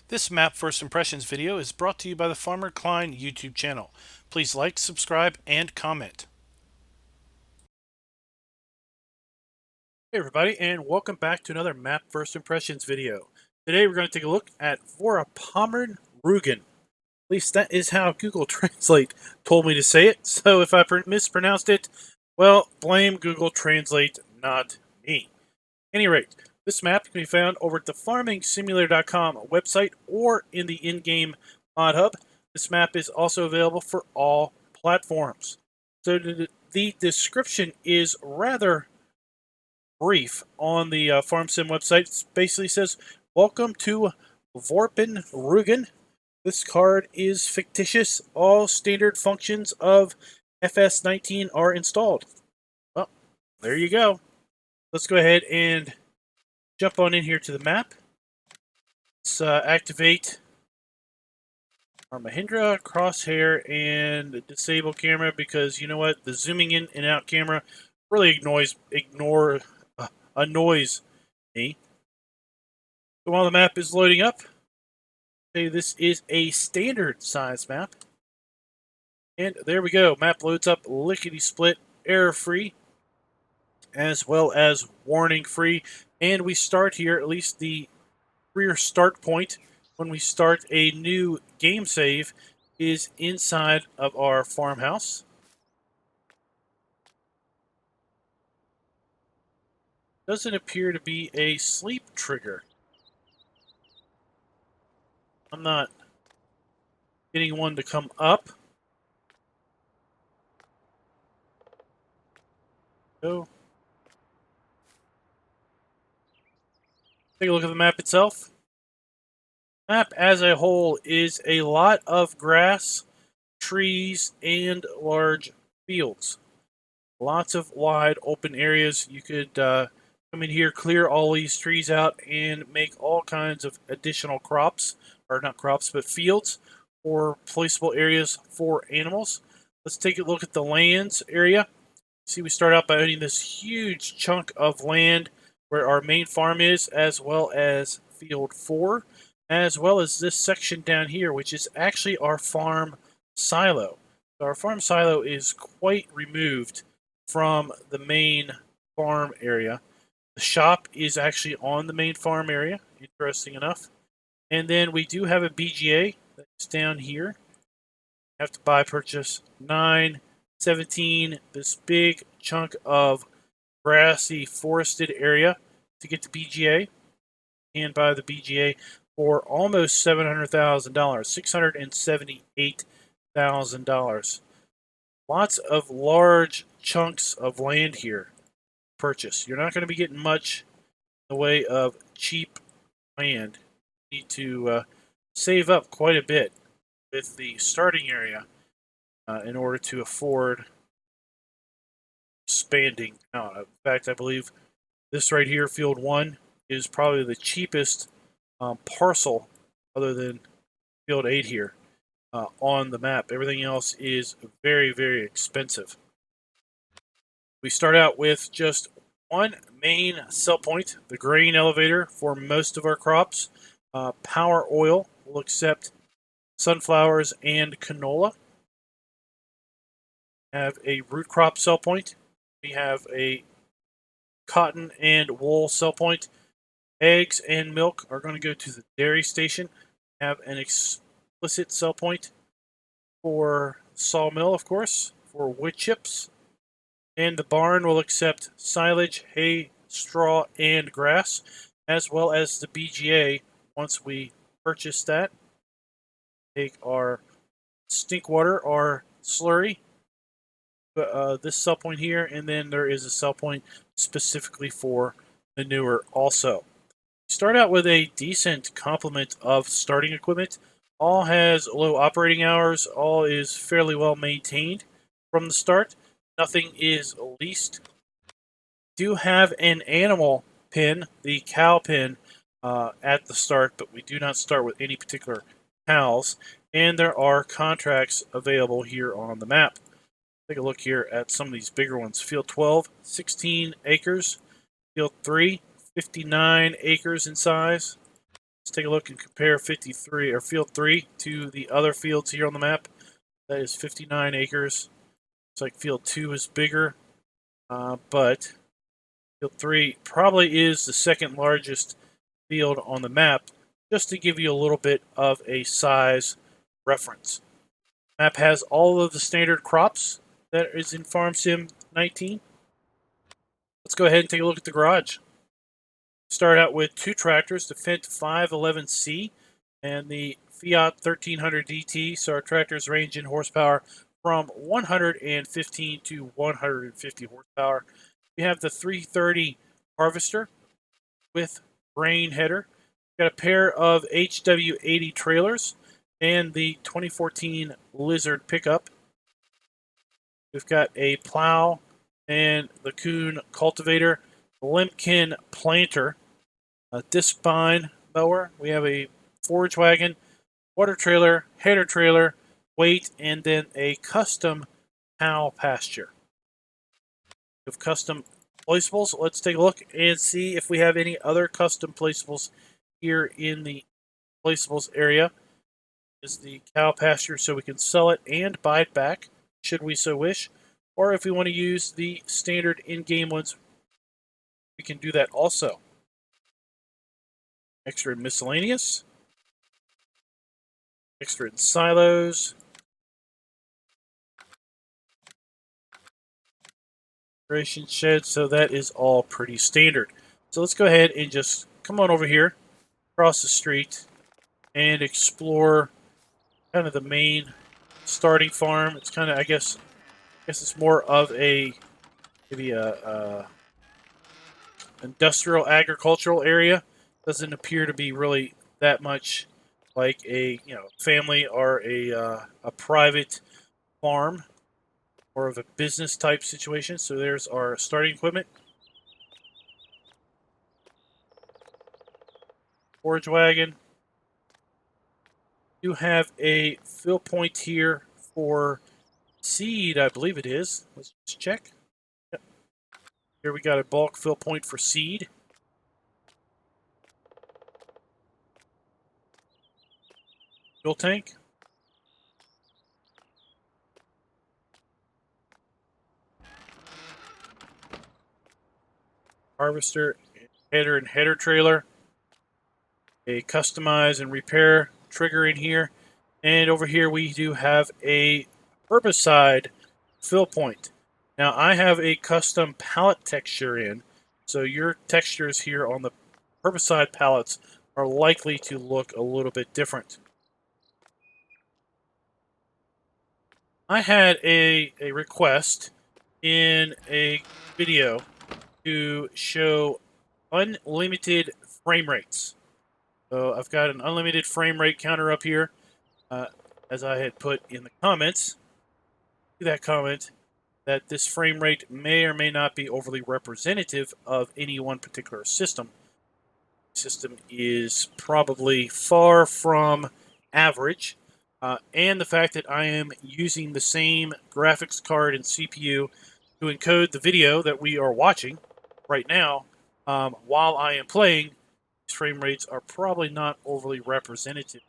This map first impressions video is brought to you by the Farmer Klein YouTube channel. Please like, subscribe, and comment. Hey everybody, and welcome back to another map first impressions video. Today we're going to take a look at Vorpommern Rügen. At least that is how Google Translate told me to say it, so if I mispronounced it, well, blame Google Translate, not me. At any rate, this map can be found over at the farmingsimulator.com website or in the in-game mod hub. This map is also available for all platforms. So the description is rather brief on the FarmSim website. It basically says, "Welcome to Vorpommern Rügen. This card is fictitious. All standard functions of FS19 are installed." Well, there you go. Let's go ahead and jump on in here to the map. Let's activate our Mahindra crosshair and disable camera, because you know what? The zooming in and out camera really annoys me. So while the map is loading up, say this is a standard size map. And there we go. Map loads up lickety-split, error-free, as well as warning-free. And we start here, at least the rear start point when we start a new game save is inside of our farmhouse. Doesn't appear to be a sleep trigger. I'm not getting one to come up. So, take a look at the map itself. Map as a whole is a lot of grass, trees, and large fields. Lots of wide open areas. You could come in here, clear all these trees out, and make all kinds of additional crops, or not crops, but fields, or placeable areas for animals. Let's take a look at the lands area. See, we start out by owning this huge chunk of land where our main farm is, as well as field 4, as well as this section down here, which is actually our farm silo. So our farm silo is quite removed from the main farm area. The shop is actually on the main farm area, interesting enough. And then we do have a BGA that's down here. You have to purchase 9, 17, this big chunk of grassy forested area to get the BGA, and buy the BGA for almost $700,000, $678,000. Lots of large chunks of land here to purchase. You're not going to be getting much in the way of cheap land. You need to save up quite a bit with the starting area in order to afford expanding out. In fact, I believe this right here, Field 1, is probably the cheapest parcel other than Field 8 here on the map. Everything else is very, very expensive. We start out with just one main sell point, the grain elevator for most of our crops. Power Oil will accept sunflowers and canola. Have a root crop sell point. We have a cotton and wool sell point. Eggs and milk are going to go to the dairy station. Have an explicit sell point for sawmill, of course, for wood chips. And the barn will accept silage, hay, straw, and grass, as well as the BGA once we purchase that. Take our stink water, our slurry, this sell point here, and then there is a sell point specifically for manure also. Start out with a decent complement of starting equipment. All has low operating hours. All is fairly well maintained from the start. Nothing is leased. Do have an animal pin, the cow pin, at the start, but we do not start with any particular cows. And there are contracts available here on the map. Take a look here at some of these bigger ones. Field 12, 16 acres. Field 3, 59 acres in size. Let's take a look and compare 53 or field 3 to the other fields here on the map. That is 59 acres. Looks like field 2 is bigger, but field 3 probably is the second largest field on the map, just to give you a little bit of a size reference. Map has all of the standard crops that is in Farm Sim 19. Let's go ahead and take a look at the garage. Start out with 2 tractors, the Fendt 511C and the Fiat 1300 DT. So our tractors range in horsepower from 115 to 150 horsepower. We have the 330 harvester with grain header. Got a pair of HW80 trailers and the 2014 Lizard pickup. We've got a plow and the Kuhn cultivator, Lemkin planter, a disc spine mower. We have a forage wagon, water trailer, header trailer, weight, and then a custom cow pasture. We have custom placeables. Let's take a look and see if we have any other custom placeables here in the placeables area. This is the cow pasture, so we can sell it and buy it back should we so wish. Or if we want to use the standard in-game ones, we can do that also. Extra in miscellaneous. Extra in silos. Creation shed, so that is all pretty standard. So let's go ahead and just come on over here, across the street, and explore kind of the main starting farm. It's kind of, I guess it's more of a maybe a industrial agricultural area. Doesn't appear to be really that much like a family or a private farm, more of a business type situation. So there's our starting equipment. Forage wagon. You have a fill point here for seed, I believe it is. Let's just check. Yep. Here we got a bulk fill point for seed. Fuel tank. Harvester, header and header trailer. A customize and repair trigger in here. And over here we do have a herbicide fill point. Now I have a custom pallet texture in, so your textures here on the herbicide pallets are likely to look a little bit different. I had a request in a video to show unlimited frame rates. So I've got an unlimited frame rate counter up here, as I had put in the comments to that comment, that this frame rate may or may not be overly representative of any one particular system. The system is probably far from average, and the fact that I am using the same graphics card and CPU to encode the video that we are watching right now while I am playing, these frame rates are probably not overly representative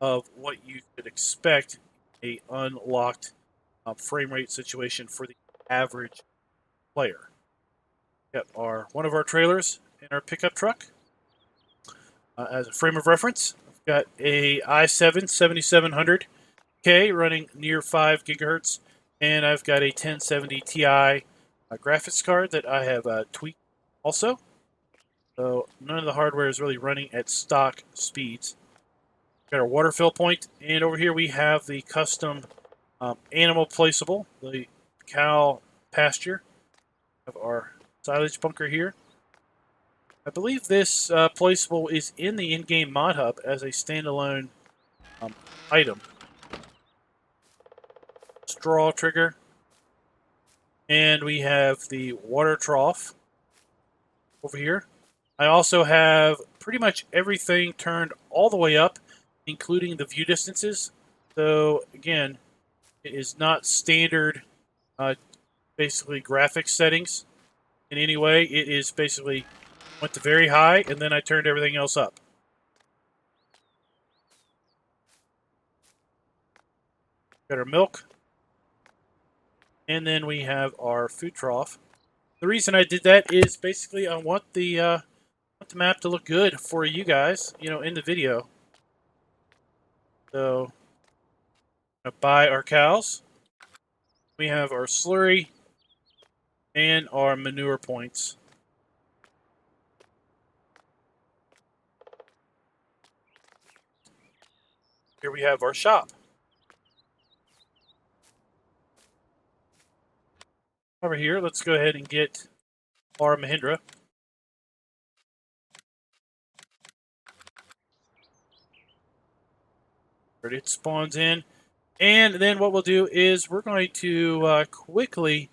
of what you could expect a unlocked frame rate situation for the average player. Got one of our trailers in our pickup truck as a frame of reference. I've got a i7 7700K running near 5 gigahertz, and I've got a 1070 Ti graphics card that I have tweaked also. So none of the hardware is really running at stock speeds. Got our water fill point, and over here we have the custom animal placeable, the cow pasture. We have our silage bunker here. I believe this placeable is in the in-game mod hub as a standalone item. Straw trigger, and we have the water trough over here. I also have pretty much everything turned all the way up, including the view distances. So again, it is not standard basically graphics settings in any way. It is basically went to very high, and then I turned everything else up. Got our milk. And then we have our food trough. The reason I did that is basically I want the map to look good for you guys, in the video. So, buy our cows. We have our slurry and our manure points. Here we have our shop. Over here, let's go ahead and get our Mahindra. Ready, it spawns in. And then what we'll do is we're going to quickly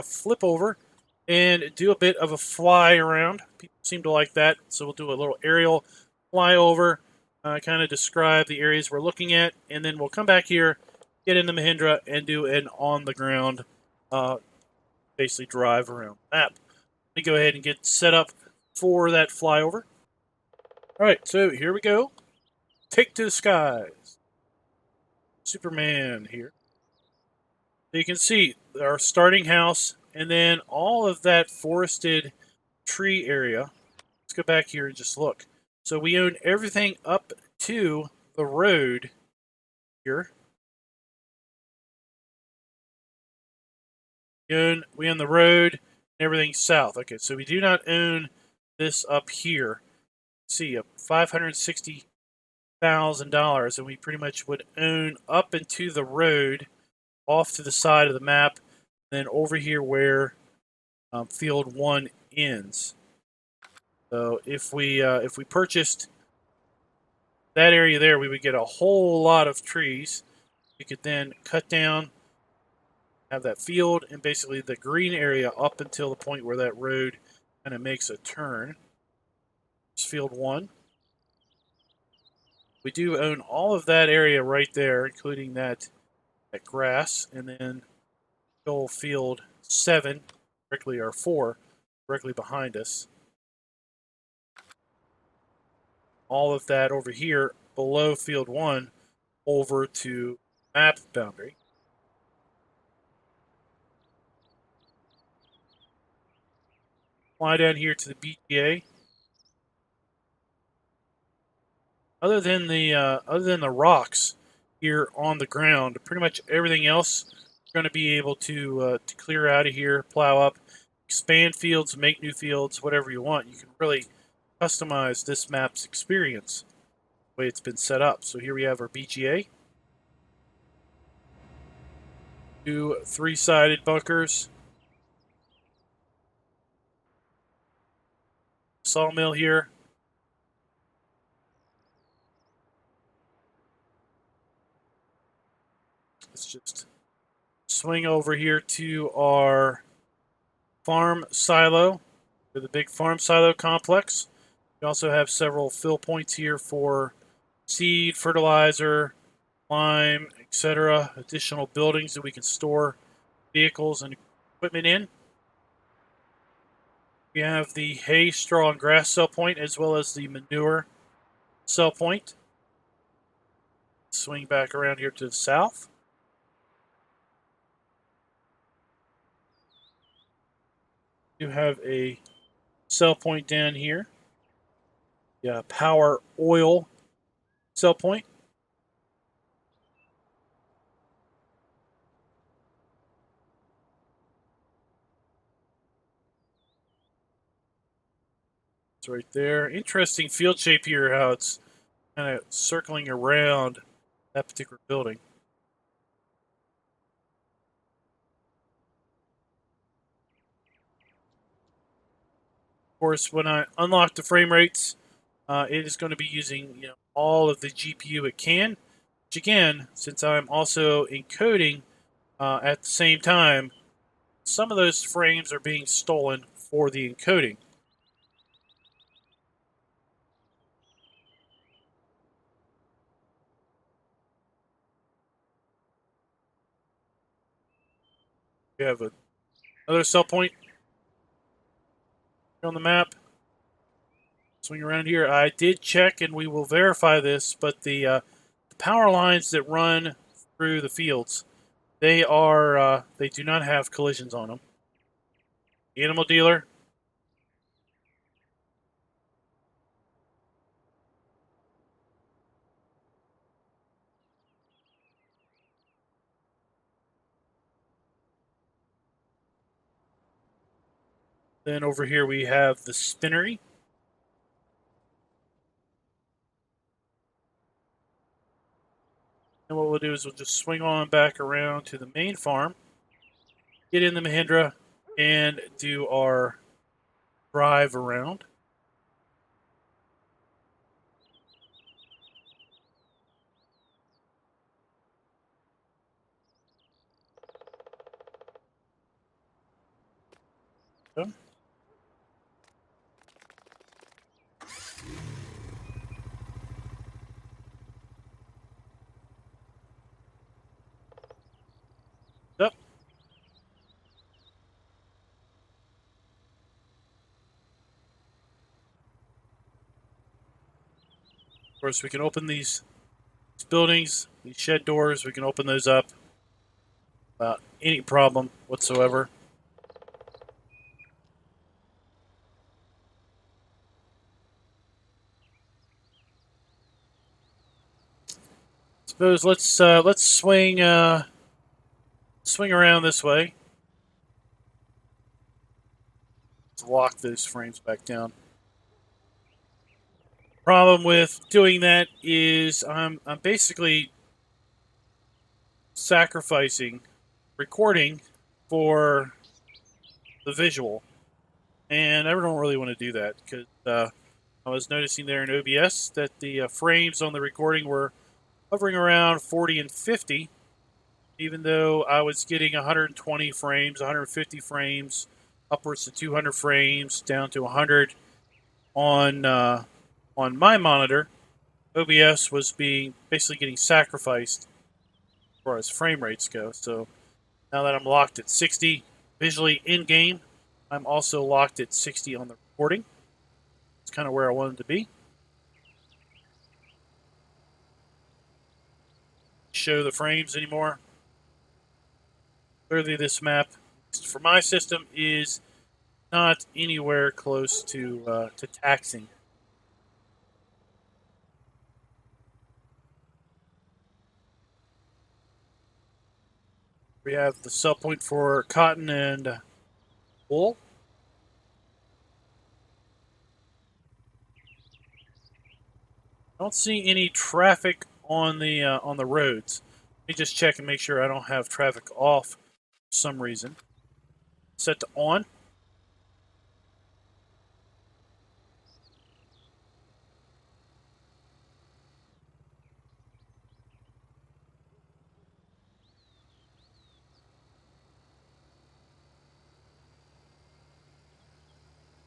flip over and do a bit of a fly around. People seem to like that, so we'll do a little aerial flyover, kind of describe the areas we're looking at, and then we'll come back here, get in the Mahindra, and do an on-the-ground, basically drive around the map. Let me go ahead and get set up for that flyover. All right, so here we go. Take to the skies. Superman here. So you can see our starting house and then all of that forested tree area. Let's go back here and just look. So we own everything up to the road here. We own the road and everything south. Okay, so we do not own this up here. Let's see, $560,000, and we pretty much would own up into the road, off to the side of the map, and then over here where field 1 ends. So if we purchased that area there, we would get a whole lot of trees. We could then cut down, have that field, and basically the green area up until the point where that road kind of makes a turn. It's field 1. We do own all of that area right there, including that grass, and then field 7, directly, or 4, directly behind us. All of that over here below field 1 over to map boundary. Fly down here to the BGA. Other than the rocks here on the ground, pretty much everything else we're going to be able to clear out of here, plow up, expand fields, make new fields, whatever you want. You can really customize this map's experience the way it's been set up. So here we have our BGA. 2 3-sided bunkers. Sawmill here. Let's just swing over here to our farm silo, to the big farm silo complex. We also have several fill points here for seed, fertilizer, lime, etc. Additional buildings that we can store vehicles and equipment in. We have the hay, straw, and grass sell point, as well as the manure sell point. Swing back around here to the south. We do have a sell point down here. Yeah, power oil sell point. It's right there. Interesting field shape here, how it's kind of circling around that particular building. Of course, when I unlock the frame rates, it is going to be using all of the GPU it can. Which again, since I'm also encoding at the same time, some of those frames are being stolen for the encoding. We have another sell point on the map. Swing around here. I did check, and we will verify this, but the power lines that run through the fields. They are they do not have collisions on them. Animal dealer. Then over here we have the spinnery. And what we'll do is we'll just swing on back around to the main farm, get in the Mahindra, and do our drive around. Okay. Yep. Of course, we can open these buildings, these shed doors. We can open those up without any problem whatsoever. Suppose let's swing around this way. Let's lock those frames back down. Problem with doing that is I'm basically sacrificing recording for the visual, and I don't really want to do that because I was noticing there in OBS that the frames on the recording were hovering around 40 and 50, even though I was getting 120 frames, 150 frames, upwards to 200 frames, down to 100 on my monitor. OBS was being basically getting sacrificed as far as frame rates go. So now that I'm locked at 60 visually in game, I'm also locked at 60 on the recording. It's kind of where I wanted to be. Show the frames anymore. Clearly, this map, for my system, is not anywhere close to taxing. We have the sell point for cotton and wool. I don't see any traffic on the roads. Let me just check and make sure I don't have traffic off for some reason. Set to on.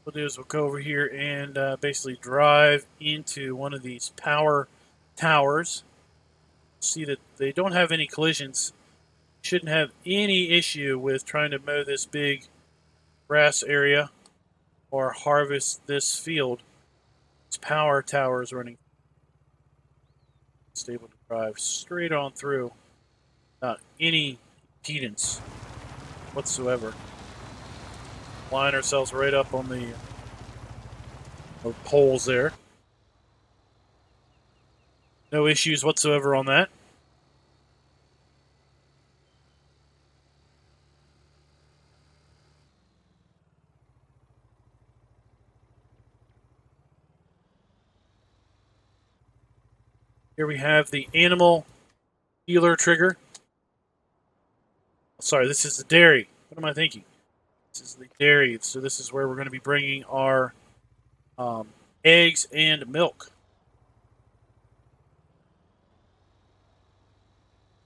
What we'll do is we'll go over here and basically drive into one of these power towers. See that they don't have any collisions. Shouldn't have any issue with trying to mow this big grass area or harvest this field. This power tower is running. Stable to drive straight on through without any impedance whatsoever. Line ourselves right up on the poles there. No issues whatsoever on that. Here we have the animal dealer trigger. Sorry, this is the dairy. What am I thinking? This is the dairy. So this is where we're going to be bringing our eggs and milk.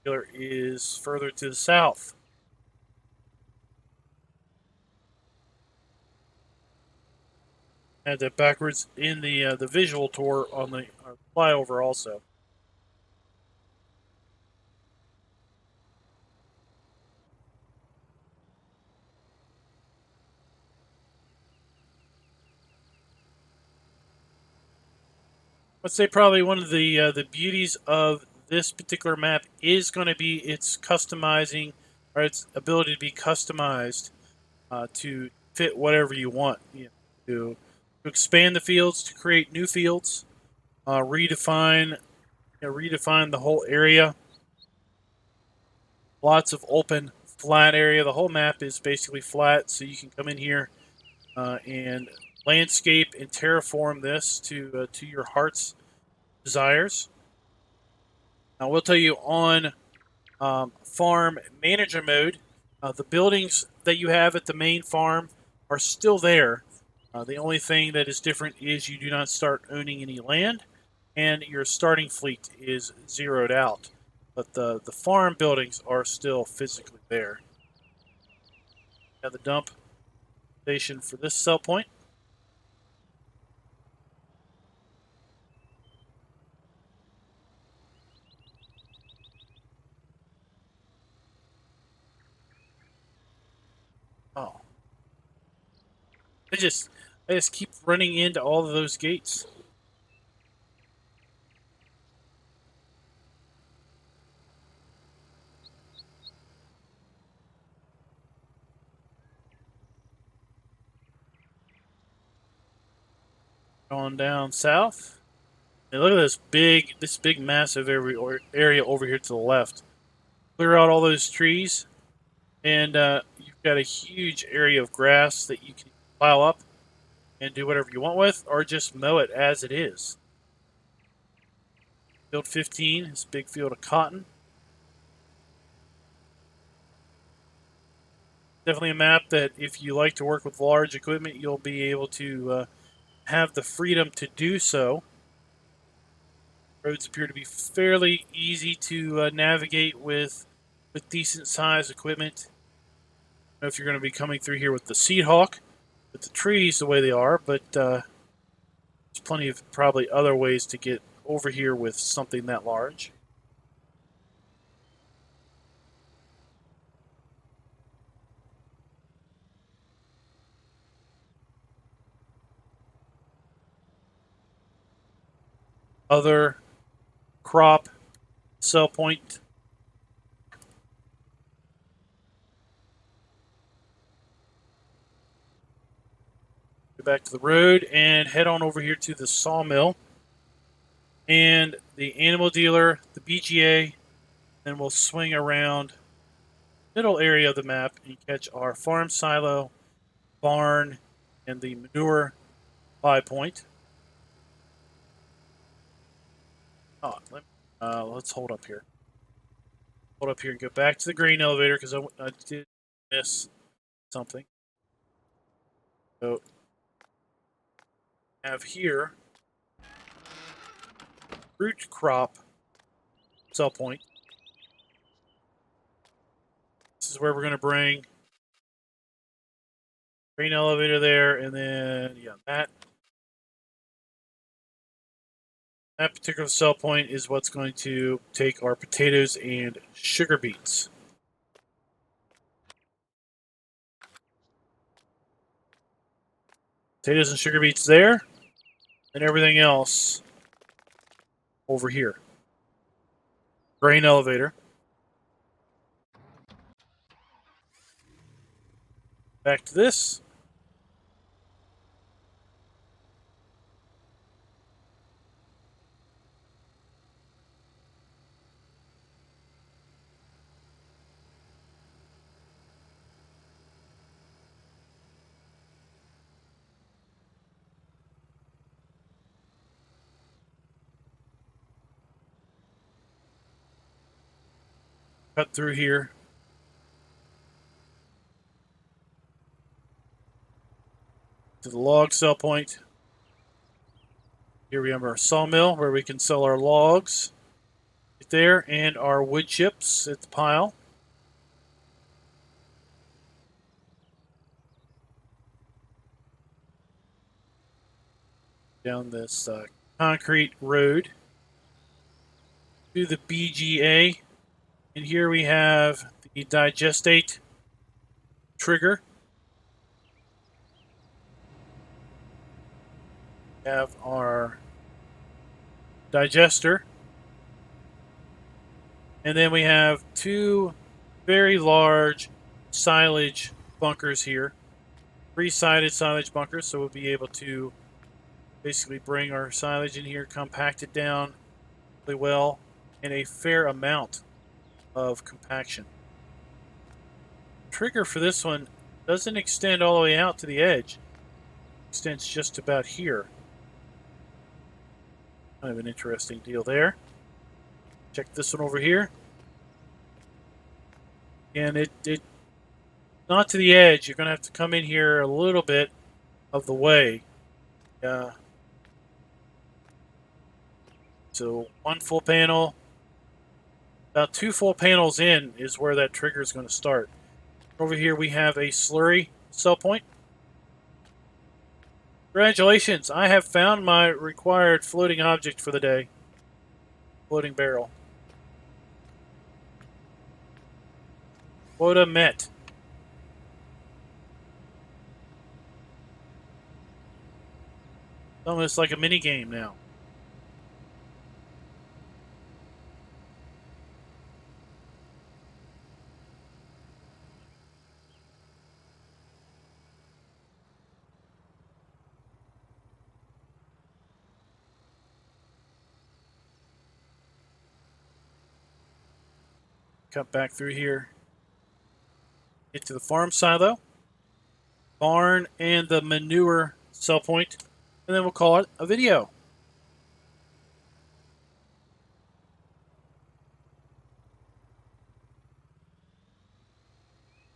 Dealer is further to the south. Had that backwards in the visual tour on the flyover also. I'd say probably one of the beauties of this particular map is going to be its customizing, or its ability to be customized to fit whatever you want. To expand the fields, to create new fields, redefine the whole area. Lots of open, flat area. The whole map is basically flat, so you can come in here and landscape and terraform this to your heart's desires. I will tell you on farm manager mode, the buildings that you have at the main farm are still there. The only thing that is different is you do not start owning any land, and your starting fleet is zeroed out. But the farm buildings are still physically there. Got the dump station for this sell point. Oh, I just keep running into all of those gates. Going down south. And look at this big massive area over here to the left. Clear out all those trees, and you've got a huge area of grass that you can plow up and do whatever you want with, or just mow it as it is. Field 15 is a big field of cotton. Definitely a map that if you like to work with large equipment, you'll be able to have the freedom to do so. Roads appear to be fairly easy to navigate with decent sized equipment. I don't know if you're going to be coming through here with the Seed Hawk, with the trees the way they are, but there's plenty of probably other ways to get over here with something that large. Other crop sell point. Go back to the road and head on over here to the sawmill and the animal dealer, the BGA. Then we'll swing around middle area of the map and catch our farm silo, barn, and the manure buy point. Oh, let's hold up here. Hold up here and go back to the grain elevator because I did miss something. So, have here fruit crop sell point. This is where we're going to bring grain elevator there, and then that particular sell point is what's going to take our potatoes and sugar beets. Potatoes and sugar beets there, and everything else over here. Grain elevator. Back to this. Cut through here. To the log sell point. Here we have our sawmill where we can sell our logs. Right there, and our wood chips at the pile. Down this concrete road to the BGA. And here we have the digestate trigger. We have our digester. And then we have two very large silage bunkers here. Three-sided silage bunkers, so we'll be able to basically bring our silage in here, compact it down really well, and a fair amount of compaction. Trigger for this one doesn't extend all the way out to the edge. It extends just about here. Kind of an interesting deal there. Check this one over here. And it not to the edge. You're going to have to come in here a little bit of the way. So one full panel, about two full panels in is where that trigger is going to start. Over here we have a slurry cell point. Congratulations, I have found my required floating object for the day. Floating barrel. Quota met. Almost like a mini game now. Cut back through here. Get to the farm silo, barn, and the manure cell point, and then we'll call it a video.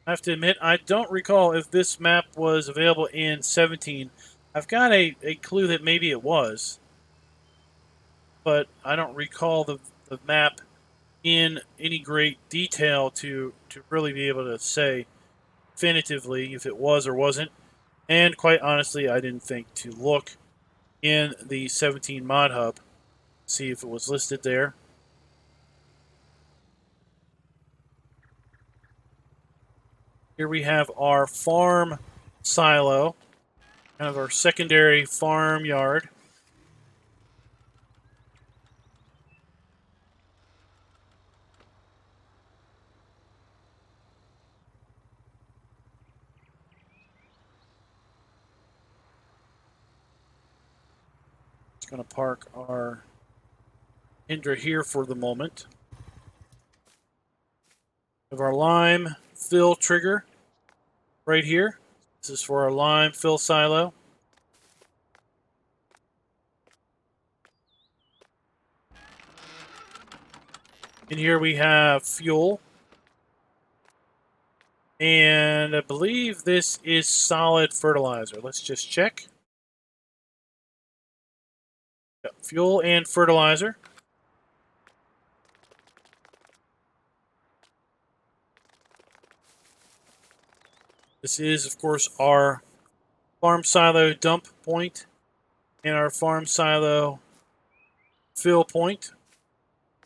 I have to admit, I don't recall if this map was available in 17. I've got a clue that maybe it was, but I don't recall the map in any great detail to really be able to say definitively if it was or wasn't. And quite honestly, I didn't think to look in the 17 mod hub, see if it was listed there. Here we have our farm silo, kind of our secondary farm yard. Just going to park our Indra here for the moment. We have our lime fill trigger right here. This is for our lime fill silo. In here we have fuel. And I believe this is solid fertilizer. Let's just check. Yep, fuel and fertilizer. This is, of course, our farm silo dump point and our farm silo fill point.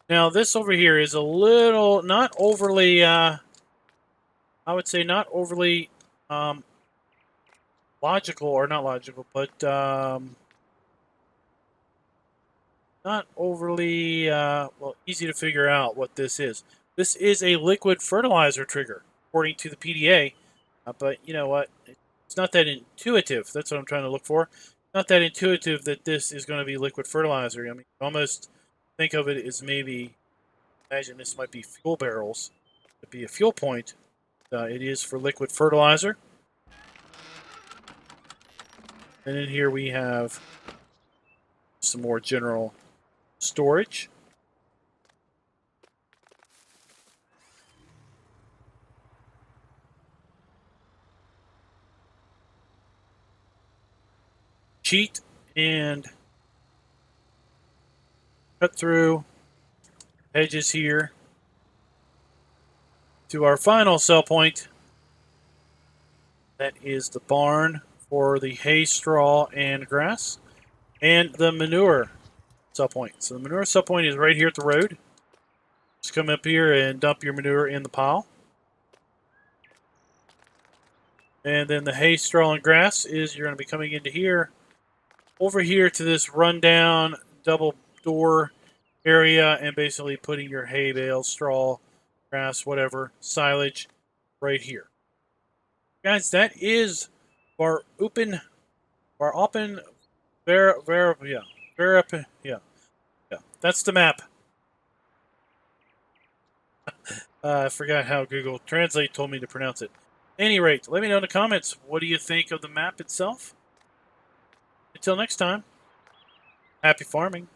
Now, this over here is a little, not overly, I would say not overly logical, or not logical, but not overly, well, easy to figure out what this is. This is a liquid fertilizer trigger, according to the PDA. But you know what? It's not that intuitive. That's what I'm trying to look for. Not that intuitive that this is going to be liquid fertilizer. I mean, almost think of it as maybe, imagine this might be fuel barrels. It'd be a fuel point. It is for liquid fertilizer. And in here we have some more general storage. Cheat and cut through hedges here to our final sell point. That is the barn for the hay, straw, and grass, and the manure sell point. So the manure sell point is right here at the road. Just come up here and dump your manure in the pile. And then the hay, straw, and grass is you're going to be coming into here, over here to this rundown double door area and basically putting your hay bales, straw, grass, whatever, silage right here. Guys, that is Vorpommern yeah. That's the map. I forgot how Google Translate told me to pronounce it. Any rate, let me know in the comments, what do you think of the map itself? Until next time, happy farming.